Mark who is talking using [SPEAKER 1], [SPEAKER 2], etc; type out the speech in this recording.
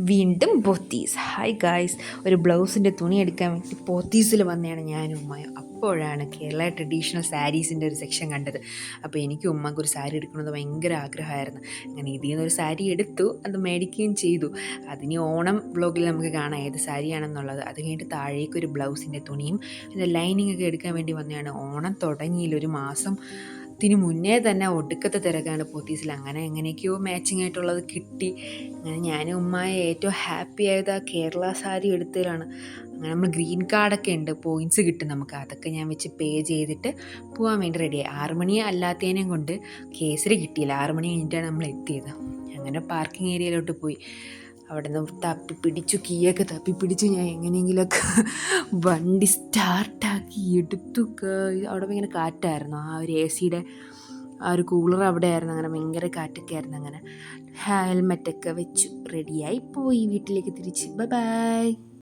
[SPEAKER 1] വീണ്ടും Pothys. Hi guys, ഒരു ബ്ലൗസിൻ്റെ തുണി എടുക്കാൻ വേണ്ടി പോത്തീസിൽ വന്നതാണ് ഞാനും ഉമ്മയും. അപ്പോഴാണ് കേരള ട്രഡീഷണൽ സാരീസിൻ്റെ ഒരു സെക്ഷൻ കണ്ടത്. അപ്പോൾ എനിക്ക് ഉമ്മക്ക് ഒരു സാരി എടുക്കണമെന്ന് ഭയങ്കര ആഗ്രഹമായിരുന്നു. അങ്ങനെ ഇതിൽ നിന്നൊരു സാരി എടുത്തു, അത് മേടിക്കുകയും ചെയ്തു. അതിന് ഓണം വ്ലോഗിൽ നമുക്ക് കാണാം ഏത് സാരിയാണെന്നുള്ളത്. അത് കഴിഞ്ഞിട്ട് താഴേക്ക് ഒരു ബ്ലൗസിൻ്റെ തുണിയും അതിൻ്റെ ലൈനിങ് ഒക്കെ എടുക്കാൻ വേണ്ടി വന്നതാണ്. ഓണം തുടങ്ങിയില്ല, ഒരു മാസം ത്തിന് മുന്നേ തന്നെ ഒടുക്കത്തെ തിരക്കാണ് പോത്തീസിൽ. അങ്ങനെ എങ്ങനെയൊക്കെയോ മാച്ചിങ് ആയിട്ടുള്ളത് കിട്ടി. അങ്ങനെ ഞാനും ഉമ്മയെ ഏറ്റവും ഹാപ്പി ആയത് ആ കേരള സാരി എടുത്തതിലാണ്. അങ്ങനെ നമ്മൾ ഗ്രീൻ കാർഡൊക്കെ ഉണ്ട്, പോയിൻറ്റ്സ് കിട്ടും നമുക്ക്. അതൊക്കെ ഞാൻ വെച്ച് പേ ചെയ്തിട്ട് പോകാൻ വേണ്ടി റെഡിയായി. 6 മണി അല്ലാത്തതിനെയും കൊണ്ട് കേസരി കിട്ടിയില്ല. 6 മണി കഴിഞ്ഞിട്ടാണ് നമ്മൾ എത്തിയത്. അങ്ങനെ പാർക്കിംഗ് ഏരിയയിലോട്ട് പോയി. അവിടെ നിന്ന് തപ്പി പിടിച്ചു, കീയൊക്കെ തപ്പി പിടിച്ചു ഞാൻ എങ്ങനെയെങ്കിലുമൊക്കെ വണ്ടി സ്റ്റാർട്ടാക്കി എടുത്തു. അവിടെ ഭയങ്കര കാറ്റായിരുന്നു, ആ ഒരു AC-യുടെ ആ ഒരു കൂളർ അവിടെ ആയിരുന്നു. അങ്ങനെ ഭയങ്കര കാറ്റൊക്കെ ആയിരുന്നു. അങ്ങനെ ഹെൽമെറ്റൊക്കെ വെച്ചു റെഡിയായി പോയി വീട്ടിലേക്ക് തിരിച്ച്. Bye bye.